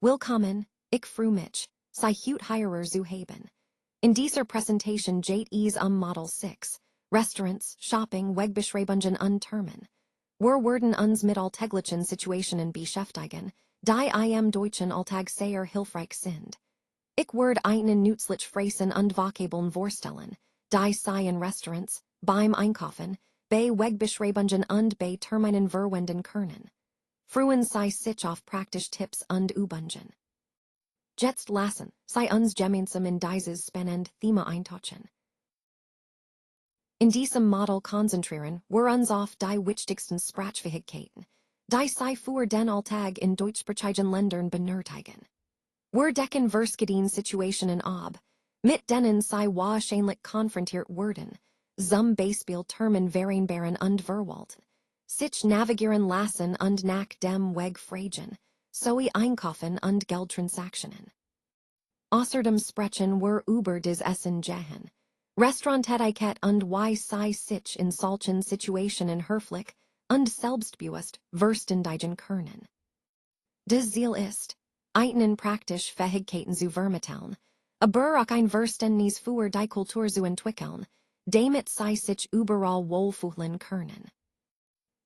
Willkommen, ik vroeg mich, sei hut hierer zu haben. In dieser Präsentation geht es Model 6, Restaurants, Shopping, Wegbeschreibungen und Termen. Wir werden uns mit alltäglichen Situationen beschäftigen, die im Deutschen Alltag sehr hilfreich sind. Ich werde einen nützlich Phrasen und Vokabeln vorstellen, die sie in Restaurants, beim Einkaufen, bei Wegbeschreibungen und bei Terminen verwenden können. Freuen Sie sich auf praktische Tipps und Übungen. Jetzt lassen Sie uns gemeinsam in dieses spannende Thema eintauchen. In diesem Model konzentrieren wir uns auf die wichtigsten Sprachfähigkeiten, die Sie für den Alltag in deutschsprachigen Ländern benötigen. Wir decken verschiedene Situationen ab, mit denen Sie wahrscheinlich konfrontiert werden, zum Beispiel Termen vereinbaren und verwalten, sich navigieren lassen und nach dem Weg fragen, sowie einkaufen und Geldtransaktionen. Außerdem sprechen wir über das Essen gehen, Restaurantetikette und wie Sie sich in solchen Situationen höflich und selbstbewusst verständigen können. Das Ziel ist, Ihnen praktisch Fähigkeiten zu vermitteln, aber auch ein Verständnis für die Kultur zu entwickeln, damit Sie sich überall wohlfühlen können.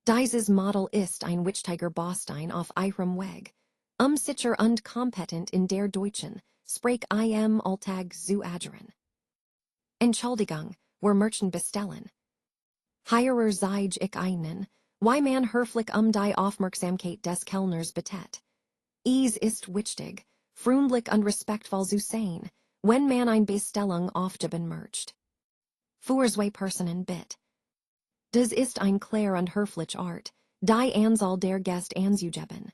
Dieses Model ist ein wichtiger Baustein auf Ihrem Weg, sicher und kompetent in der deutschen Sprach im Alltag zu agieren. Entschuldigung, wir möchten bestellen. Hierer zeige ich Ihnen, wie man höflich die Aufmerksamkeit des Kellners bittet. Es ist wichtig, freundlich und respektvoll zu sein, wenn man eine Bestellung aufgeben möchte. Für zwei Personen bitte. Das ist ein klar und höflich Art, die Anzahl der Gäste anzugeben.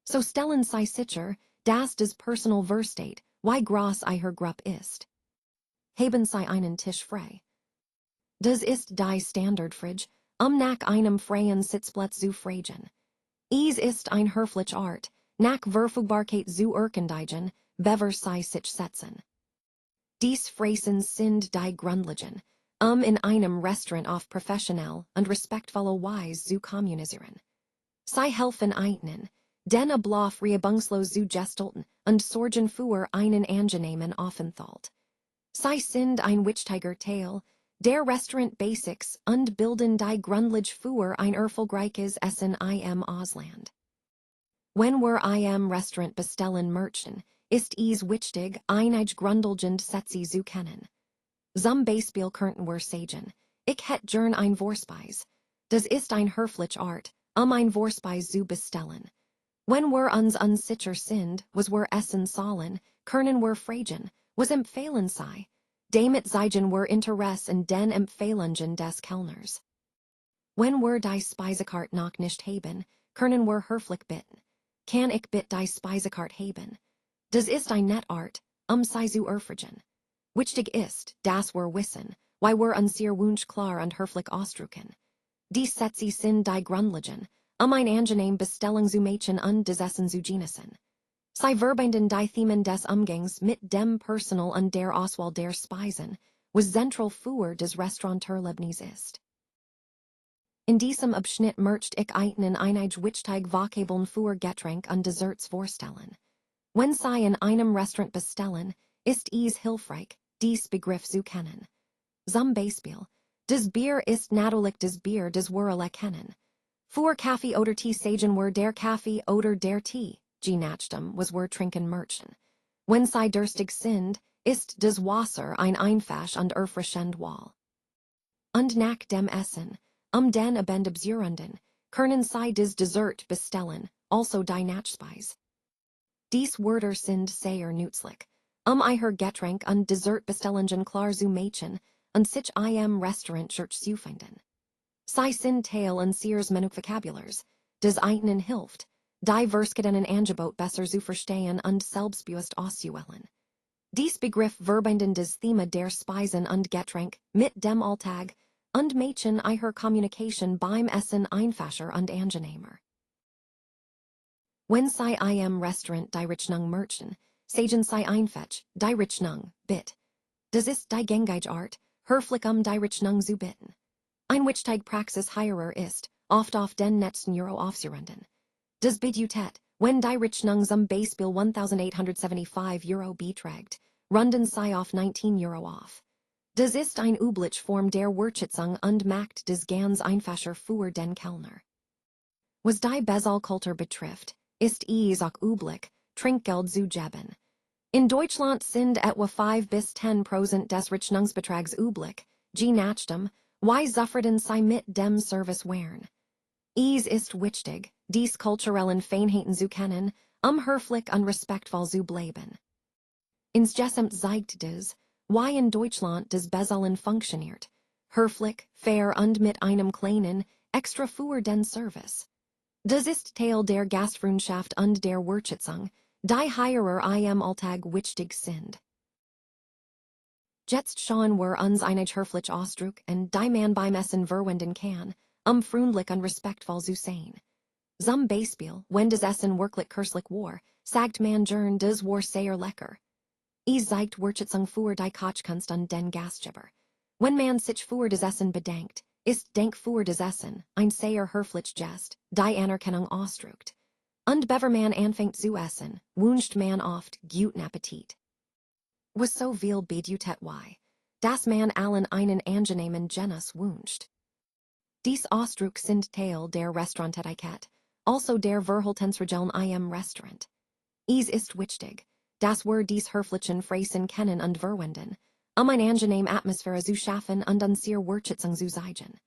So stellen Sie sicher, dass das Personal versteht, wie groß Ihre Gruppe ist. Haben Sie einen Tisch frei? Das ist die Standardfrage, nach einem freien Sitzplatz zu fragen. Es ist ein höflich Art, nach Verfügbarkeit zu erkundigen, bevor Sie sich setzen. Dies Phrasen sind die Grundlagen, in einem Restaurant auf professionell und respektvolle Weise zu kommunizieren. Sie helfen Ihnen, den Ablauf reibungslos zu gestalten und sorgen für einen angenehmen Aufenthalt. Sie sind ein wichtiger Teil der Restaurant Basics und bilden die Grundlage für ein erfolgreiches Essen im Ausland. Wenn wir im Restaurant bestellen möchten, ist es wichtig, einige grundlegende Sätze zu kennen. Zum Beispiel könnten wir sagen, ich hätte gern ein Vorspeis. Das ist ein höflich Art, ein Vorspeis zu bestellen. Wenn wir uns unsicher sind, was wir essen sollen, können wir fragen, was empfehlen Sie? Damit zeigen wir Interesse in den Empfehlungen des Kellners. Wenn wir die Speisekarte noch nicht haben, können wir höflich bitten. Kann ich bitte die Speisekarte haben? Das ist ein nette Art, Sie zu erfragen. Wichtig ist, dass wir wissen, wie wir unser Wunsch klar und höflich ausdrücken. Die Sätze sind die Grundlagen, ein angenehm Bestellung zu machen und das Essen zu genießen. Sie verbinden die Themen des Umgangs mit dem Personal und der Auswahl der Speisen, was zentral für das Restauranterlebnis ist. In diesem Abschnitt möchte ich Ihnen einige wichtige Vokabeln für Getränk und Desserts vorstellen. Wenn Sie in einem Restaurant bestellen, ist es hilfreich, dies Begriff zu kennen. Zum Beispiel, das Bier ist natürlich das Bier, das wir alle kennen. Für Kaffee oder Tee sagen wir der Kaffee oder der Tee, je nachdem, was wir trinken möchten. Wenn Sie durstig sind, ist das Wasser ein einfach und erfrischend Wahl. Und nach dem Essen, den Abend abzurunden, können Sie das Dessert bestellen, also die Nachspeise. Dies Wörter sind sehr nützlich, Ihr Getränk und Dessertbestellungen klar zu machen und sich im Restaurant zu finden. Sie sind Teil unseres Menü-Vokabulars, das Ihnen hilft, die verschiedenen Angebote besser zu verstehen und selbstbewusst auszuwählen. Dies Begriff verbinden das Thema der Speisen und Getränk mit dem Alltag und machen Ihre Kommunikation beim Essen einfacher und angenehmer. Wenn Sie im Restaurant die Rechnung möchten, sagen Sie einfach, die Rechnung, bitte. Das ist die gängige Art, höflich die Rechnung zu bitten. Ein wichtige Praxis hierer ist, oft auf den letzten Euro aufzurunden. Das bedeutet, Wenn die Rechnung zum Beispiel €1,875 beträgt, runden sie auf €19 auf. Das ist ein übliche Form der Wertschätzung und macht des ganz einfacher für den Kellner. Was die Bezahlkultur betrifft, ist es auch üblich, Trinkgeld zu geben. In Deutschland sind etwa 5 bis 10% des Rechnungsbetrags üblich, je nachdem, wie zufrieden sie mit dem Service wären. Es ist wichtig, dies kulturellen Feinheiten zu kennen, höflich und respektvoll zu bleiben. Insgesamt zeigt das, wie in Deutschland das Bezahlen funktioniert, höflich, fair und mit einem kleinen, extra für den Service. Das ist Teil der Gastfreundschaft und der Wertschätzung, die hierer im Alltag wichtig sind. Jetzt schauen wir uns einen höflich Ausdruck und die man beim Essen verwenden kann, freundlich und respektvoll zu sein. Zum Beispiel, wenn das Essen wirklich köstlich war, sagt man gern, das war sehr lecker. Es zeigt Wertschätzung für die Kochkunst und den Gastgeber. Wenn man sich für das Essen bedankt, ist Dank für das Essen ein sehr höflich Gest, die Anerkennung ausdrückt. Und bevor man anfängt zu essen, wünscht man oft guten Appetit. Was so viel bedeutet wie, dass man allen einen angenehmen Genuss wünscht. Dies Ausdruck sind Teil der Restaurantetikette, also der Verhaltensregeln im Restaurant. Es ist wichtig, dass wir dies höflichen Phrasen kennen und verwenden, eine angenehme Atmosphäre zu schaffen und uns sehr Wertschätzung zu zeigen.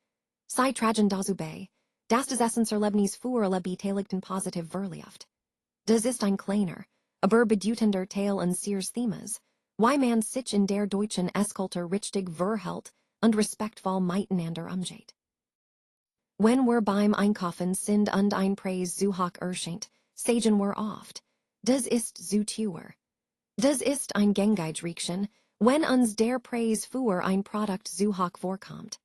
Sie tragen dazu bei, dass das Essenserlebnis für alle Beteiligten positiv verläuft. Das ist ein kleiner, aber bedeutender Teil unseres Themas, wie man sich in der deutschen Esskultur richtig verhält und respektvoll miteinander umgeht. Wenn wir beim Einkaufen sind und ein Preis zu hoch erscheint, sagen wir oft, das ist zu teuer. Das ist ein Gängigkeitsreaktion, wenn uns der Preis für ein Produkt zu hoch vorkommt.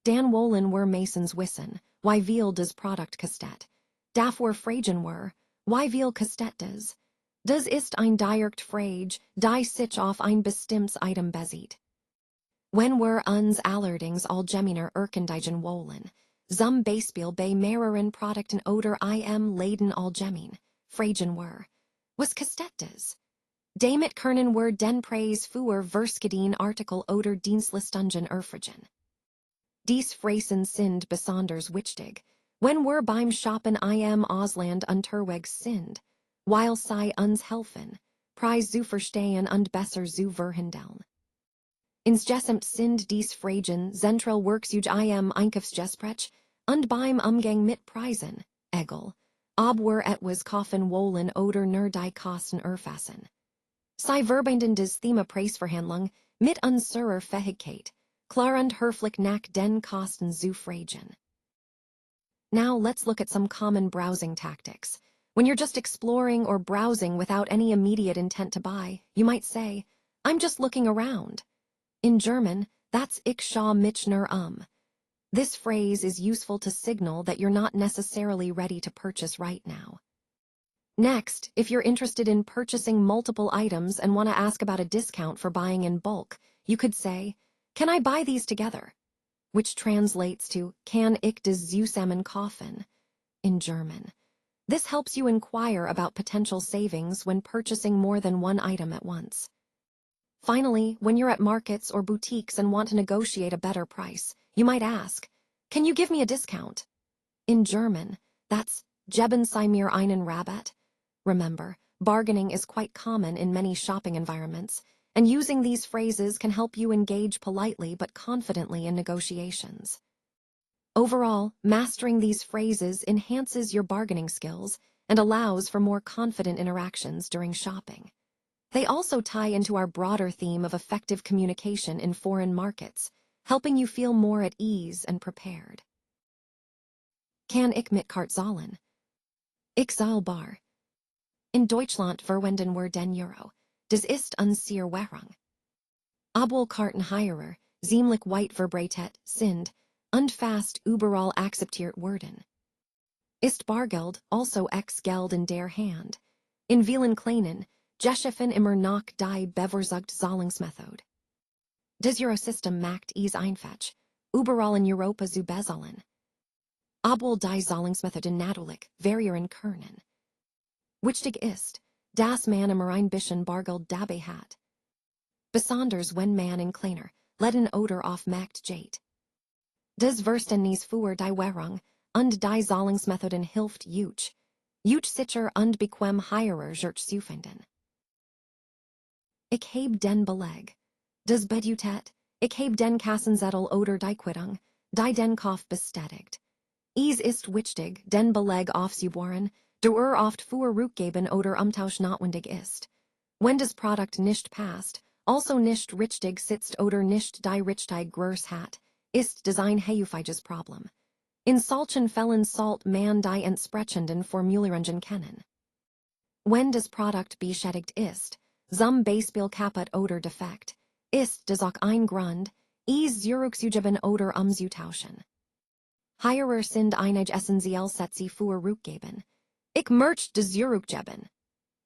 Dan wollen wir meistens wissen, wie viel das Produkt kostet. Dafür fragen wir, wie viel kostet das? Das ist ein direkt Frage, die sich auf ein bestimmtes Item bezieht. Wenn wir uns allerdings allgemeiner erkundigen wollen, zum Beispiel bei mehreren Produkten oder im Laden allgemein, fragen wir, was kostet das? Damit können wir den Preis für verschiedene Artikel oder Dienstleistungen erfragen. Dies Phrasen sind besonders wichtig, wenn wir beim Shoppen im Ausland unterwegs sind, weil sie uns helfen, Preis zu verstehen und besser zu verhandeln. Insgesamt sind dies Phrasen zentral Werkzeuge im Einkaufsgespräch und beim Umgang mit Preisen, egal, ob wir etwas kaufen wollen oder nur die Kosten erfassen. Sie verbinden das Thema Preisverhandlung mit unserer Fähigkeit, klar und höflich nach den Kosten zu fragen. Now let's look at some common browsing tactics. When you're just exploring or browsing without any immediate intent to buy, you might say, I'm just looking around. In German, that's Ich schaue mich nur This phrase is useful to signal that you're not necessarily ready to purchase right now. Next, if you're interested in purchasing multiple items and want to ask about a discount for buying in bulk, you could say, Can I buy these together? Which translates to, Kann ich das zusammen kaufen? In German. This helps you inquire about potential savings when purchasing more than one item at once. Finally, when you're at markets or boutiques and want to negotiate a better price, you might ask, Can you give me a discount? In German, that's Geben Sie mir einen Rabatt. Remember, bargaining is quite common in many shopping environments, and using these phrases can help you engage politely but confidently in negotiations. Overall, mastering these phrases enhances your bargaining skills and allows for more confident interactions during shopping. They also tie into our broader theme of effective communication in foreign markets, helping you feel more at ease and prepared. Kann ich mit zahlen? Ich zahle bar. In Deutschland verwenden wir den Euro. Das ist unsere Währung. Obwohl Kartenhierer, ziemlich weit verbreitet sind, und fast überall akzeptiert werden. Ist Bargeld also Ex-Geld in der Hand? In vielen kleinen, Geschäften immer noch die bevorzugte Zahlungsmethode. Das Eurosystem macht es einfach, überall in Europa zu bezahlen. Obwohl die Zahlungsmethoden natürlich variieren können. Wichtig ist, das man im Rheinbischen Bargeld dabei hat. Besonders wenn man in kleiner, leaden Oder aufmacht jate. Des Verständnis für die Währung und die Zahlungsmethoden hilft Juch sicher und bequem Heirer zu finden. Ich heb den Beleg. Des Bedutet, ich heb den Kassenzettel oder die Quittung, die den Kauf bestätigt. Ist wichtig, den Beleg aufzubohren, der oft für Rückgeben oder Umtausch notwendig ist. Wenn das Produkt nicht passt, also nicht richtig sitzt oder nicht die Richtige Größe hat, ist das ein häufiges Problem. In solchen Fällen sollte man die entsprechenden Formulierungen kennen. Wenn das Produkt beschädigt ist, zum Beispiel kaputt oder defekt, ist das auch ein Grund, es zurückzugeben oder umzutauschen. Heirer sind einige essentiell Sätze für Rückgeben. Ich möchte das zurückgeben.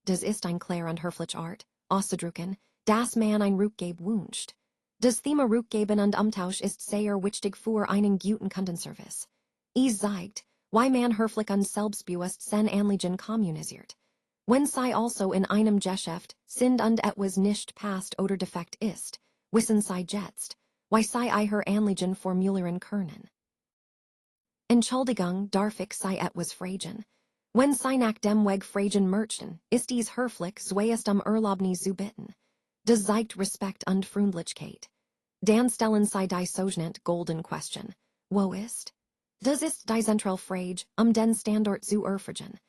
Das ist ein klar und höflich Art, auszudrücken, dass man ein Rückgeb wünscht. Das Thema Rückgeben und Umtausch ist sehr wichtig für einen guten Kundenservice. Es zeigt, wie man höflich und selbstbewusst sein Anliegen kommuniziert. Wenn sie also in einem Geschäft sind und etwas nicht passt oder defekt ist, wissen sie jetzt, wie sie ihr Anliegen formulieren können. Entschuldigung, darf ich sie etwas fragen? Wenn sie nach dem Weg fragen möchten, ist es höflich, zuerst Erlaubnis zu bitten. Das zeigt Respekt und Freundlichkeit. Dann stellen sie die sogenannte Golden Question. Wo ist? Das ist die zentrale Frage, den Standort zu erfragen.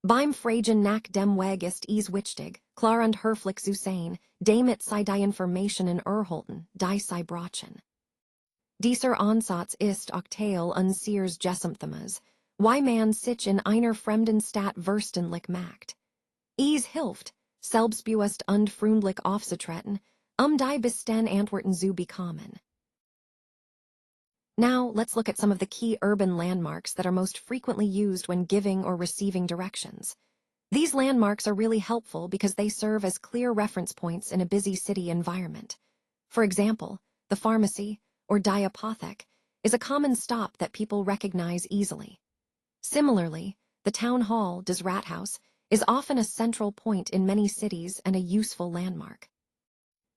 Beim Fragen nach dem Weg ist es wichtig, klar und höflich zu sein, damit sie die Informationen erhalten, die sie brauchen. Dieser Ansatz ist auch Teil unseres Gesamtthemas, wie man sich in einer fremden Stadt verständlich macht. Es hilft, selbstbewusst und freundlich aufzutreten, die besten Antworten zu bekommen. Now, let's look at some of the key urban landmarks that are most frequently used when giving or receiving directions. These landmarks are really helpful because they serve as clear reference points in a busy city environment. For example, the pharmacy, or die Apothek, is a common stop that people recognize easily. Similarly, the town hall, des Rathaus, is often a central point in many cities and a useful landmark.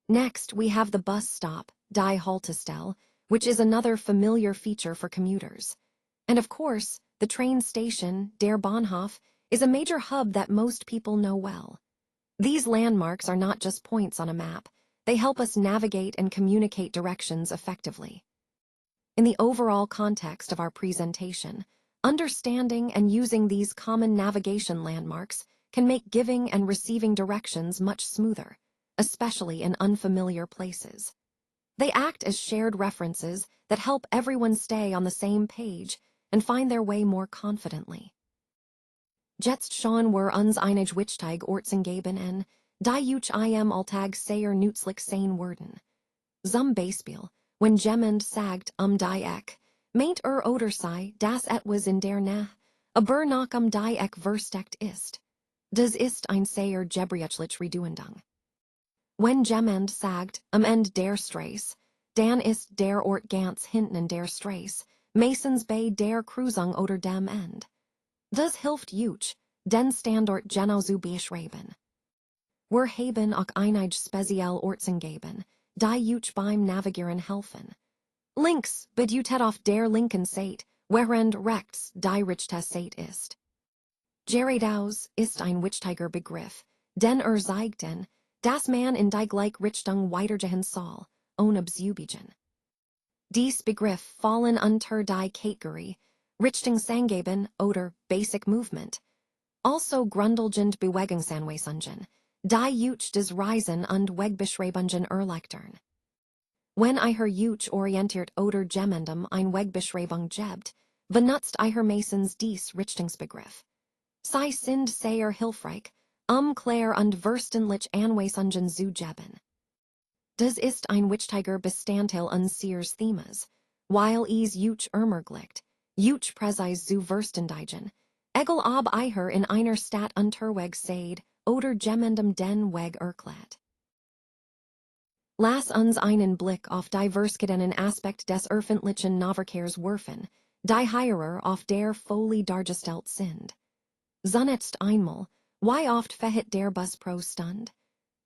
Next, we have the bus stop, die Haltestelle, which is another familiar feature for commuters. And of course, the train station, der Bahnhof, is a major hub that most people know well. These landmarks are not just points on a map, they help us navigate and communicate directions effectively. In the overall context of our presentation, understanding and using these common navigation landmarks can make giving and receiving directions much smoother, especially in unfamiliar places. They act as shared references that help everyone stay on the same page and find their way more confidently. Jetzt schauen wir uns einige wichtige Ortsangeben an, die im Alltag sehr nützlich sein werden. Zum Beispiel, wenn jemand sagt die Eck, meint oder sei, dass etwas in der Nähe, aber nach die Eck versteckt ist. Das ist ein sehr gebrauchliche Redewendung. Wenn jemand sagt, am Ende der Straße, dann ist der Ort ganz hinten in der Straße, meistens bei der Kreuzung oder dem Ende. Das hilft den Standort genau zu beschreiben. Wir haben auch einige spezielle Ortsangeben, die beim Navigieren helfen. Links bedeutet auf der linken Seite, während rechts die rechte Seite ist. Geradeaus ist ein wichtiger Begriff, denn zeigt an, dass man in die gleiche Richtung weitergehen soll, ohne abzubiegen. Dies Begriff fallen unter die Kategorie Richtungsangaben oder Basic Movement, also grundlegend Bewegungsanweisungen, die des Reisen und Wegbeschreibungen erleichtern. Wenn ihr orientiert oder jemandem ein Wegbeschreibung gebt, benutzt ihr meistens dies Richtungsbegriff. Sie sind sehr hilfreich, klar und verständlich Anweisungen zu geben. Das ist ein wichtiger Bestandteil unseres Themas, weil es ermöglicht, präzise zu verständigen, egal ob ihr in einer Stadt unterwegs seid oder jemandem den Weg erklärt. Lass uns einen Blick auf die verschiedenen Aspekt des öffentlichen Nahverkehrs werfen, die hier auf der Folie dargestellt sind. Zunächst einmal, Why oft verhit der Bus pro stund?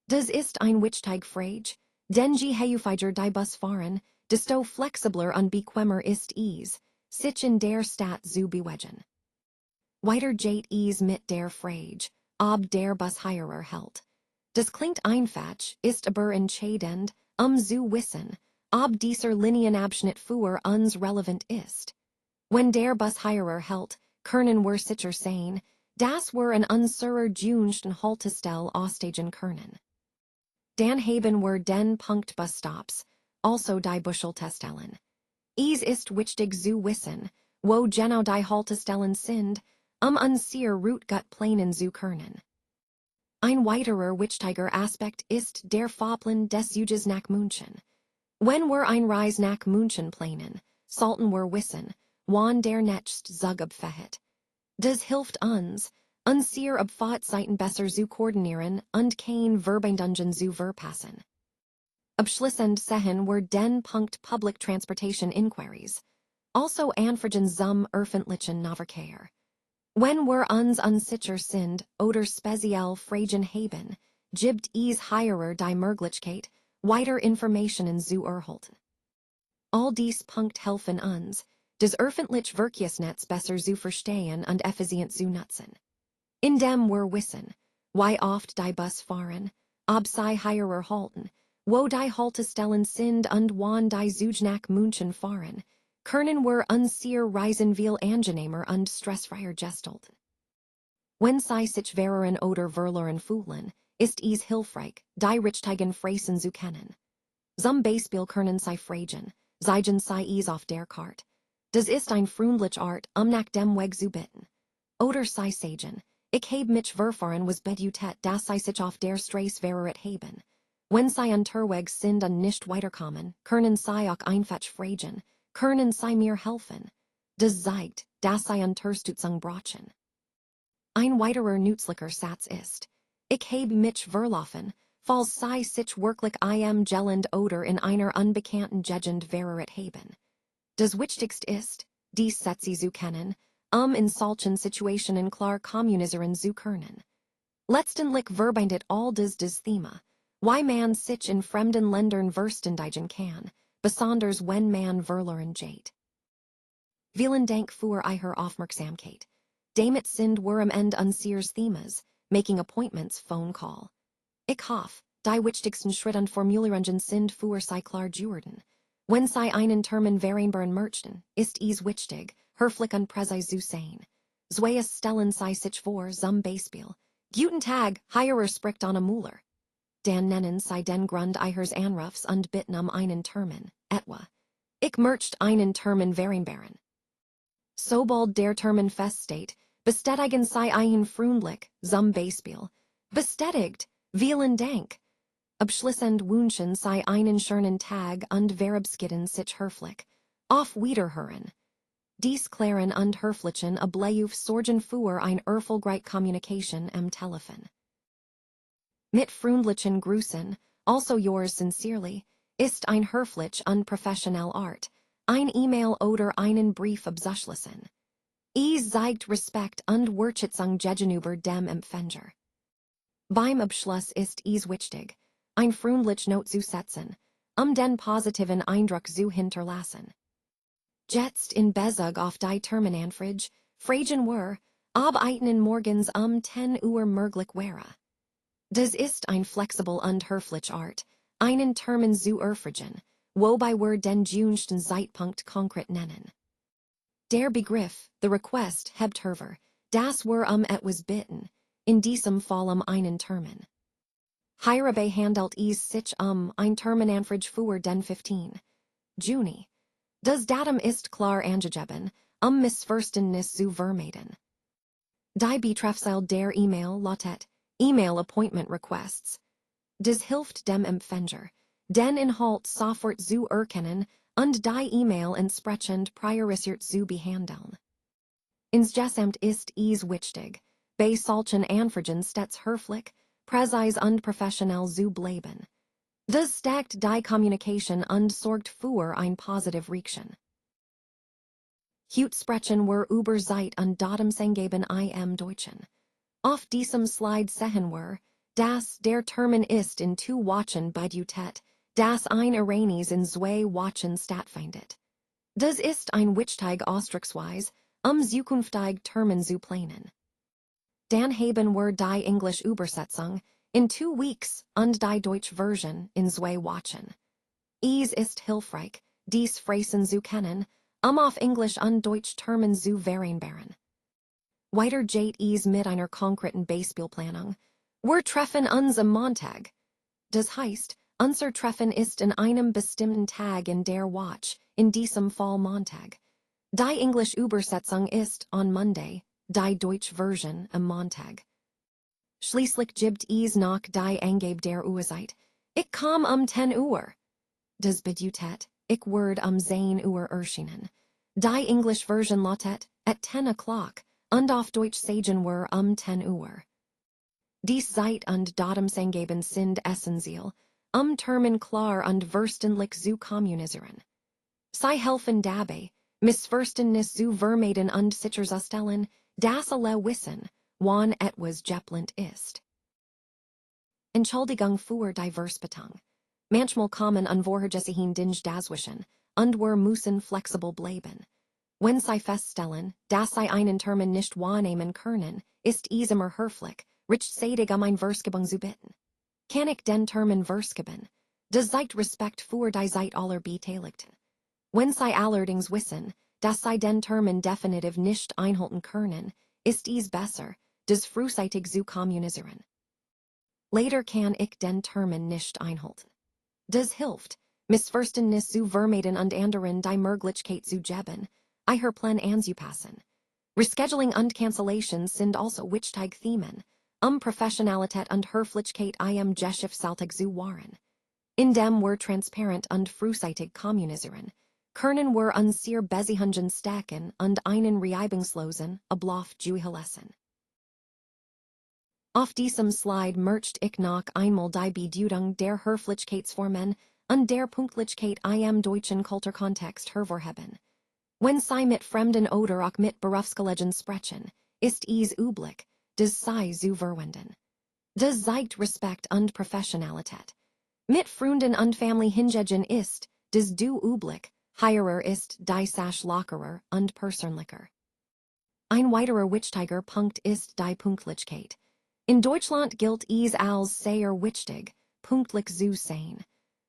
Das ist ein wichtig Frage, den je heufiger die Bus fahren, desto flexibler und bequemer ist es, sich in der Stadt zu bewegen. Weiter geht es mit der Frage, ob der Busfahrer hält. Das klingt einfach, ist aber entscheidend, zu wissen, ob dieser Linienabschnitt für uns relevant ist. Wenn der Busfahrer hält, können wir sicher sein, dass wir an unserer gewünschten Haltestelle aussteigen können. Dan haben wir den Punkt Busstops, also die Bushaltestellen. Es ist wichtig zu wissen, wo genau die Haltestellen sind, unsere Route gut planen zu können. Ein weiterer wichtiger Aspekt ist der Fahrplan des Zuges nach München. Wenn wir ein Reise nach München planen, sollten wir wissen, wann der nächste Zug abfährt. Das hilft uns, unsere Abfahrtzeiten besser zu koordinieren und kein Verbindungen zu verpassen. Abschließend sehen wir den Punkt Public Transportation Inquiries, also Anfragen zum öffentlichen Nahverkehr. Wenn wir uns unsicher sind oder speziell Fragen haben, gibt es hier die Möglichkeit, weiter Informationen zu erhalten. All dies Punkt helfen uns, das öffentliche Verkehrsnetz besser zu verstehen und effizient zu nutzen. Indem wir wissen, wie oft die Bus fahren, ob sie hier erhalten, wo die Haltestellen sind und wann die Züge nach München fahren, können wir unsere Reisen viel angenehmer und stressfreier gestalten. Wenn sie sich verlieren oder verloren fühlen, ist es hilfreich, die richtigen Phrasen zu kennen. Zum Beispiel können sie fragen, zeigen sie es auf der Karte. Das ist ein freundliche Art, nach dem Weg zu bitten. Oder sie sagen, ich habe mich verfahren was bedeutet, dass sie sich auf der Straße verriert haben. Wenn sie unterwegs sind und nicht weiterkommen, können sie auch einfach fragen, können sie mir helfen? Das zeigt, dass sie Unterstützung brauchen. Ein weiterer nützlicher Satz ist, ich habe mich verlaufen, falls sie sich wirklich im Gelände oder in einer unbekannten Gegend verriert haben. Das Wichtigste ist, dies Sätze zu kennen, in solchen Situationen klar kommunizieren zu können. Letztendlich verbindet all das Thema, why man sich in fremden Ländern verständigen kann, besonders wenn man verloren geht. Vielen Dank für Ihre Aufmerksamkeit. Damit sind wir am Ende unseres Themas, making appointments phone call. Ich hoffe, die wichtigsten Schritte und Formulierungen sind für Sie klar geworden. Wenn Sie einen Termin vereinbaren möchten, ist es wichtig, höflich und präzise zu sein. Zuerst stellen Sie sich vor, zum Beispiel, Guten Tag, hier spricht Anna Müller. Dann nennen Sie den Grund Ihres Anrufs und bitten einen Termin, etwa. Ich möchte einen Termin vereinbaren. Sobald der Termin feststeht, bestätigen Sie ihn freundlich, zum Beispiel. Bestätigt, vielen Dank. Abschließend wünschen Sie einen schönen Tag und verabschieden sich höflich. Auf Wiederhören. Dies klären und höflichen Ablauf sorgen für ein erfolgreich Kommunikation am Telefon. Mit freundlichen Grüßen, also yours sincerely, ist ein höflich und professionell Art, ein E-Mail oder einen Brief abzuschließen. Es zeigt Respekt und Wertschätzung gegenüber dem Empfänger. Beim Abschluss ist es wichtig, ein freundlich Note zu setzen, den positiven Eindruck zu hinterlassen. Jetzt in Bezug auf die Terminanfrage, fragen wir, ob Ihnen morgens 10 Uhr möglich wäre. Das ist ein flexibel und höflich Art, einen Termin zu erfragen, wobei wir den gewünschten Zeitpunkt konkret nennen. Der Begriff, the request, hebt hervor, dass wir etwas bitten, in diesem Fall einen Termin. Hierbei handelt es sich ein Terminanfrage für den 15. Juni. Das Datum ist klar angegeben, Missverständnis zu vermeiden. Die Betreffzeile der E-Mail lautet, E-Mail Appointment Requests. Das hilft dem Empfänger, den Inhalt sofort zu erkennen und die E-Mail entsprechend priorisiert zu behandeln. Insgesamt ist es wichtig, bei solchen Anfragen stets höflich, präzise und professionell zu bleiben. Das stärkt die Kommunikation und sorgt für ein positive Reaktion. Heute sprechen wir über Zeit und Datumsangeben im Deutschen. Auf diesem Slide sehen wir, dass der Termin ist in 2 Wochen bedeutet, dass ein Ereignis in 2 Wochen stattfindet. Das ist ein wichtig Ausdrucksweise, zukünftig Termin zu planen. Dan haben wir die English Übersetzung in 2 weeks und die Deutsche Version in 2 Wochen. Es ist hilfreich, dies Phrasen zu kennen, auf Englisch und Deutsch Termen zu vereinbaren. Weiter geht es mit einer konkreten Beispielplanung. Wir treffen uns am Montag. Das heißt, unser Treffen ist an einem bestimmten Tag in der Woche, in diesem Fall Montag. Die English Übersetzung ist on Monday, die Deutsche Version am Montag. Schließlich gibt es noch die Angabe der Uhrzeit. Ich komme 10 Uhr. Das bedeutet, ich werde 10 Uhr erscheinen. Die English Version lautet, at 10 o'clock, und auf Deutsch sagen wir 10 Uhr. Dies Zeit und Datumsangaben sind essentiell, Termen klar und verständlich zu kommunizieren. Sie helfen dabei, Missverständnis zu vermeiden und sicherzustellen, dass alle wissen, wann etwas geplant ist. Entschuldigung für die Verspätung. Manchmal kommen unvorhergesehene Dinge dazwischen, und wir müssen flexibel bleiben. Wenn Sie feststellen, dass Sie einen Termin nicht wahrnehmen können, ist es immer höflich, rechtzeitig ein Versgebung zu bitten. Kann ich den Termin verschieben? Das zeigt Respekt für die Zeit aller Beteiligten. Wenn Sie allerdings wissen, dass Sie den Termin definitiv nicht einhalten können, ist es besser, das frühzeitig zu kommunizieren. Leider kann ich den Termin nicht einhalten. Das hilft, Missverständnis zu vermeiden und anderen die Möglichkeit zu geben, ihr Plan anzupassen. Rescheduling und Cancellations sind also wichtig Themen, Professionalität und Höflichkeit im Geschäftsalltag zu wahren. Indem wir transparent und frühzeitig kommunizieren, können wir uns sehr Beziehungen stärken und einen reibungslosen Ablauf zuhelassen. Auf diesem Slide möchte ich noch einmal die Bedeutung der Höflichkeitsformen und der Pünktlichkeit im deutschen Kulturkontext hervorheben. Wenn Sie mit Fremden oder auch mit Berufskollegen sprechen, ist es üblich, dass Sie zu verwenden. Das zeigt Respekt und Professionalität. Mit Freunden und Family hingegen ist, das Du üblich, heirer ist die Sache lockerer und persönlicher. Ein weiterer wichtiger Punkt ist die Pünktlichkeit. In Deutschland gilt es als sehr wichtig, pünktlich zu sein.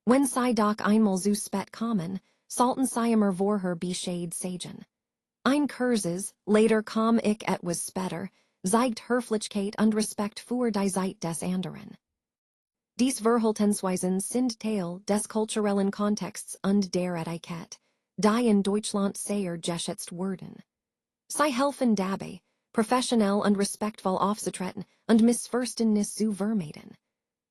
Wenn Sie doch einmal zu spät kommen, sollten Sie immer vorher Bescheid sagen. Ein kurzes, leider komme ich etwas später, zeigt Höflichkeit und Respekt für die Zeit des anderen. Dies Verhaltensweisen sind Teil des kulturellen Kontexts und der Etikette, die in Deutschland sehr geschätzt werden. Sie helfen dabei, professionell und respektvoll aufzutreten und Missverständnis zu vermeiden.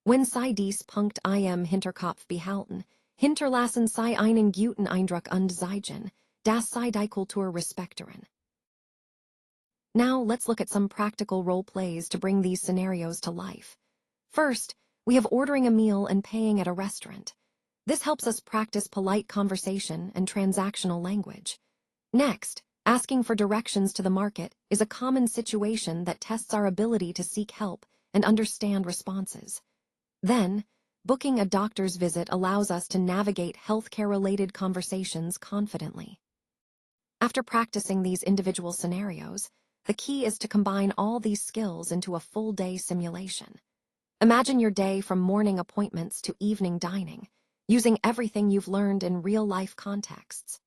Wenn Sie dies Punkt im Hinterkopf behalten, hinterlassen Sie einen guten Eindruck und zeigen, dass Sie die Kultur respektieren. Now let's look at some practical role plays to bring these scenarios to life. First, we have ordering a meal and paying at a restaurant. This helps us practice polite conversation and transactional language. Next, asking for directions to the market is a common situation that tests our ability to seek help and understand responses. Then, booking a doctor's visit allows us to navigate healthcare-related conversations confidently. After practicing these individual scenarios, the key is to combine all these skills into a full-day simulation. Imagine your day from morning appointments to evening dining, using everything you've learned in real-life contexts.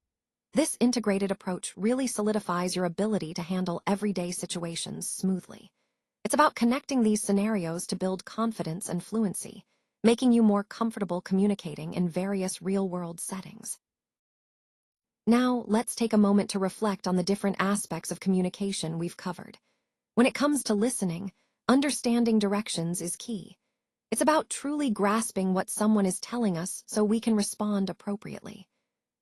This integrated approach really solidifies your ability to handle everyday situations smoothly. It's about connecting these scenarios to build confidence and fluency, making you more comfortable communicating in various real-world settings. Now, let's take a moment to reflect on the different aspects of communication we've covered. When it comes to listening, understanding directions is key. It's about truly grasping what someone is telling us so we can respond appropriately.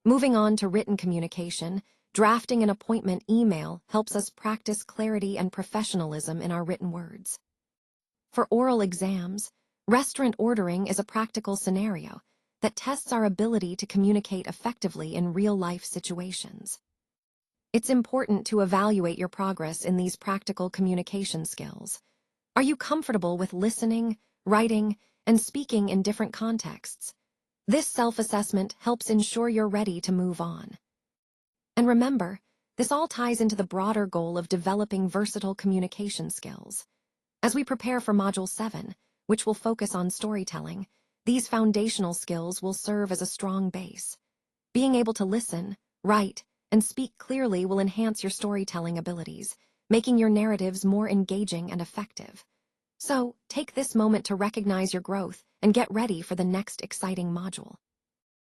Moving on to written communication, drafting an appointment email helps us practice clarity and professionalism in our written words. For oral exams, restaurant ordering is a practical scenario that tests our ability to communicate effectively in real-life situations. It's important to evaluate your progress in these practical communication skills. Are you comfortable with listening, writing, and speaking in different contexts? This self-assessment helps ensure you're ready to move on. And remember, this all ties into the broader goal of developing versatile communication skills. As we prepare for Module 7, which will focus on storytelling, these foundational skills will serve as a strong base. Being able to listen, write, and speak clearly will enhance your storytelling abilities, making your narratives more engaging and effective. So, take this moment to recognize your growth and get ready for the next exciting module.